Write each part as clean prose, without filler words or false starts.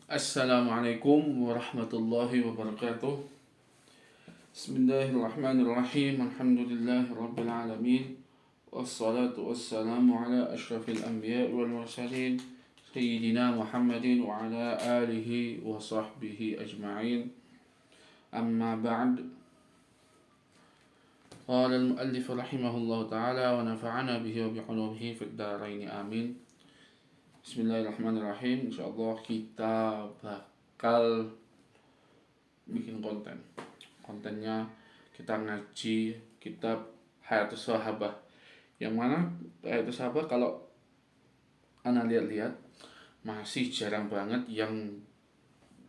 Assalamualaikum warahmatullahi wabarakatuh. Bismillahirrahmanirrahim. Alhamdulillahi rabbil alamin. Wassalatu wassalamu ala ashrafil anbiya wal mursalin Sayyidina Muhammadin wa ala alihi wa sahbihi ajma'in. Amma ba'd. Qala al-muallif rahimahullahu ta'ala wa nafa'ana bihi wa bi'ulumihi fid dharain amin. Bismillahirrahmanirrahim. Insyaallah kita bakal bikin konten. Kontennya kita ngaji kitab Hayatus Sahabah. Yang mana Hayatus Sahabah kalau ana lihat-lihat masih jarang banget yang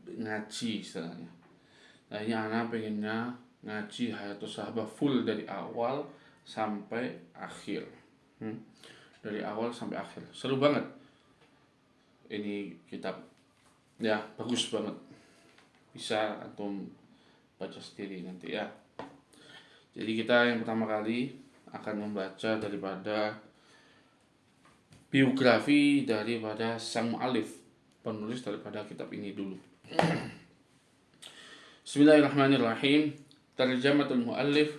ngaji istilahnya. Nah ini ana pengennya ngaji Hayatus Sahabah full dari awal sampai akhir. Dari awal sampai akhir. Seru banget. Ini kitab ya bagus banget, bisa antum baca sendiri nanti ya. Jadi kita yang pertama kali akan membaca daripada biografi daripada sang mu'alif, penulis daripada kitab ini dulu. Bismillahirrahmanirrahim. Tarjamatul mu'allif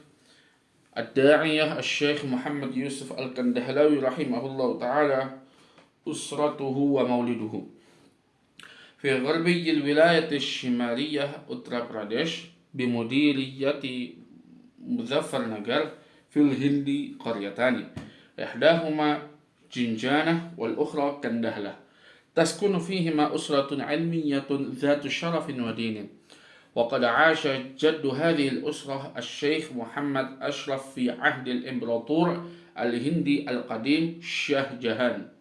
Ad-Da'iyah Asy-Syaikh Muhammad Yusuf Al-Kandahlawi rahimahullahu ta'ala. أسرته ومولده في غربي الولاية الشمالية أتر براديش بمديرية مظفر نجر في الهند قريتان إحداهما جنجانة والأخرى كندهلة تسكن فيهما أسرة علمية ذات شرف ودين وقد عاش جد هذه الأسرة الشيخ محمد أشرف في عهد الإمبراطور الهندي القديم شاه جهان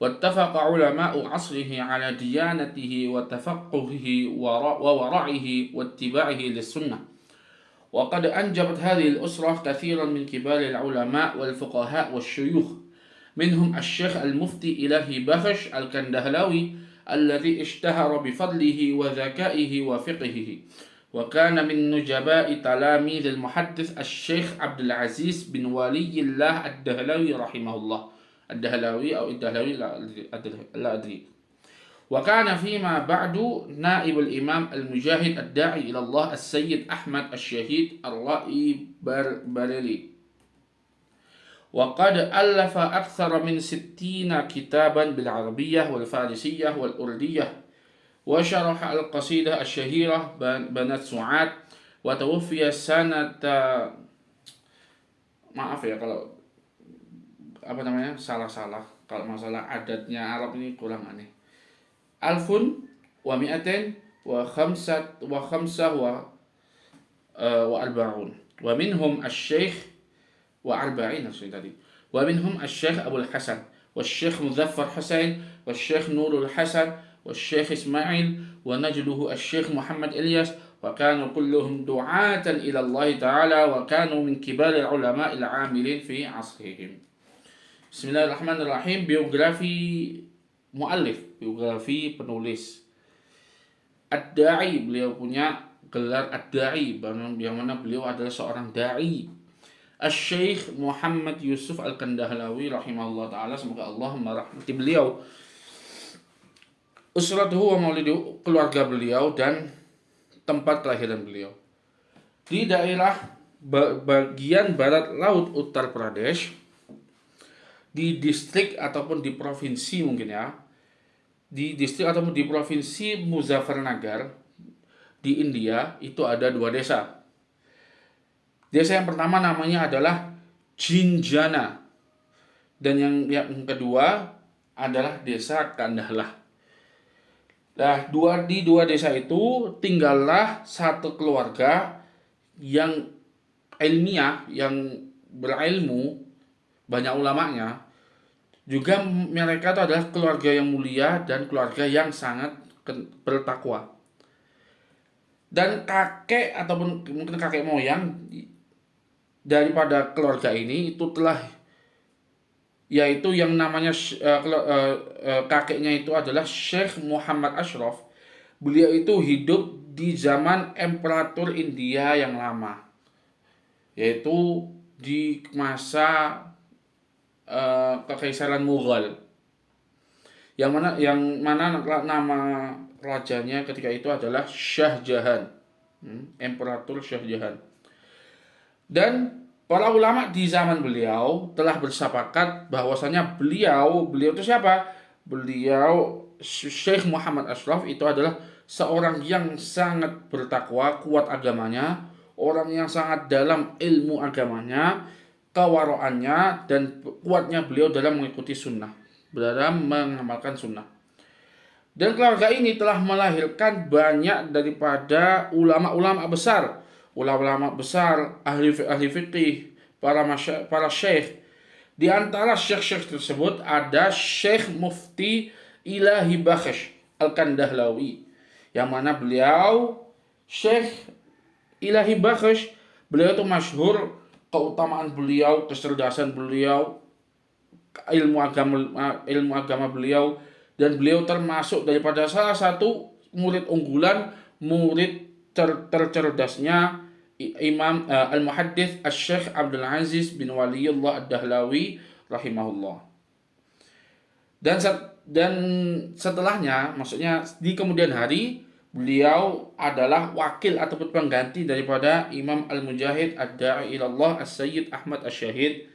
واتفق علماء عصره على ديانته وتفقهه وورعه واتباعه للسنة وقد أنجبت هذه الأسرة كثيرا من كبار العلماء والفقهاء والشيوخ منهم الشيخ المفتي إلهي بخش الكندهلاوي الذي اشتهر بفضله وذكائه وفقهه وكان من نجباء تلاميذ المحدث الشيخ عبد العزيز بن ولي الله الدهلاوي رحمه الله الدهلاوي أو الدهلاوي لا أدري وكان فيما بعد نائب الإمام المجاهد الداعي إلى الله السيد أحمد الشهيد الرائي بريلي وقد ألف أكثر من 60 كتابا بالعربية والفارسية والأردية وشرح القصيدة الشهيرة بنات سعاد وتوفي سنة maaf ya kalau salah kalau masalah adatnya Arab ini kurang aneh. Alfun wa mi'atin wa khamsah wa arba'un wa minhum asy-syekh wa arba'in tadi wa minhum asy-syekh Abdul Hasan wa asy-syekh Muzaffar Husain wa asy-syekh Nurul Hasan wa asy-syekh Ismail wa najluhu asy-syekh Muhammad Ilyas wa kanu kulluhum du'atan ila Allah Ta'ala wa kanu min kibar al-ulama al-'amilin fi 'asrihim. Bismillahirrahmanirrahim. Biografi muallif, biografi penulis. Ad-Da'i, beliau punya gelar Ad-Da'i, yang mana beliau adalah seorang da'i. Asy-Syaikh Muhammad Yusuf Al-Kandahlawi rahimahullah ta'ala, semoga Allah merahmati beliau. Usratuhu wa mauliduhu, keluarga beliau dan tempat kelahiran beliau di daerah bagian barat laut Uttar Pradesh, di distrik ataupun di provinsi mungkin ya, di distrik ataupun di provinsi Muzaffarnagar di India. Itu ada 2 desa. Desa yang pertama namanya adalah Jinjana dan yang kedua adalah desa Kandahlah. Nah, di dua desa itu tinggallah satu keluarga yang ilmiah, yang berilmu, banyak ulamanya. Juga mereka itu adalah keluarga yang mulia dan keluarga yang sangat bertakwa. Dan kakek ataupun mungkin kakek moyang daripada keluarga ini itu telah, yaitu yang namanya kakeknya itu adalah Syekh Muhammad Ashraf. Beliau itu hidup di zaman Imperator India yang lama, yaitu di masa Kekaisaran Mughal. yang mana nama rajanya ketika itu adalah Shah Jahan, Imperator Shah Jahan. Dan para ulama di zaman beliau telah bersepakat bahwasanya beliau itu siapa? Beliau Syekh Muhammad Ashraf itu adalah seorang yang sangat bertakwa, kuat agamanya, orang yang sangat dalam ilmu agamanya, kewaraannya, dan kuatnya beliau dalam mengikuti sunnah, dalam mengamalkan sunnah. Dan keluarga ini telah melahirkan banyak daripada ulama-ulama besar, ahli fikih, para syekh. Di antara syekh-syekh tersebut ada Syekh Mufti Ilahi Bakhash Al-Kandahlawi, yang mana beliau Syekh Ilahi Bakhash, beliau itu masyhur keutamaan beliau, kecerdasan beliau, ilmu agama beliau, dan beliau termasuk daripada salah satu murid unggulan, murid tercerdasnya Imam Al-Muhaddits Asy-Syaikh Abdul Aziz bin Waliyullah Ad-Dahlawi rahimahullah. Dan setelahnya, maksudnya di kemudian hari, beliau adalah wakil ataupun pengganti daripada Imam Al-Mujahid Ad-Da'i ilallah As-Sayyid Ahmad Asy-Syahid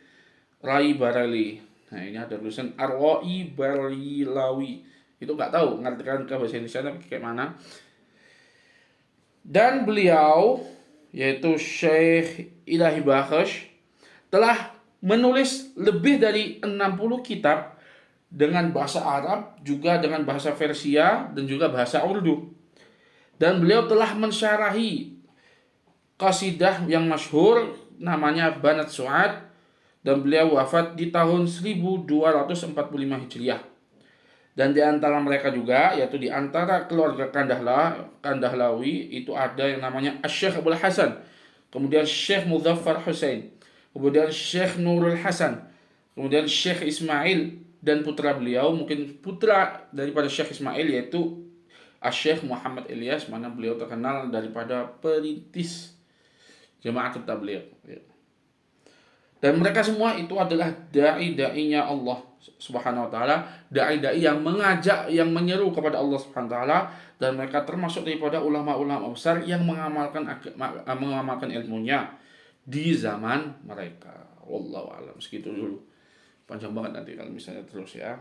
Rai Barali. Nah, ini ada tulisan Arwai Barilawi. Itu nggak tahu ngartikan ke bahasa Indonesia kayak mana. Dan beliau, yaitu Syekh Ilahi Bakhash, telah menulis lebih dari 60 kitab dengan bahasa Arab, juga dengan bahasa Persia, dan juga bahasa Urdu. Dan beliau telah mensyarahi qasidah yang masyhur namanya Banat Su'ad, dan beliau wafat di tahun 1245 Hijriah. Dan di antara mereka juga, yaitu di antara keluarga Kandahlawi, itu ada yang namanya Asy-Syaikh Abul Hasan, kemudian Syekh Muzaffar Husain, kemudian Syekh Nurul Hasan, kemudian Syekh Ismail, dan putra beliau, mungkin putra daripada Syekh Ismail, yaitu Asy-Syaikh Muhammad Ilyas, mana beliau terkenal daripada perintis Jamaatul Tabligh. Dan mereka semua itu adalah dai-dainya Allah Subhanahu wa taala, dai-dai yang mengajak, yang menyeru kepada Allah Subhanahu wa taala, dan mereka termasuk daripada ulama-ulama besar yang mengamalkan ilmunya di zaman mereka. Wallahu a'lam. Segitu dulu. Panjang banget nanti kalau misalnya terus ya.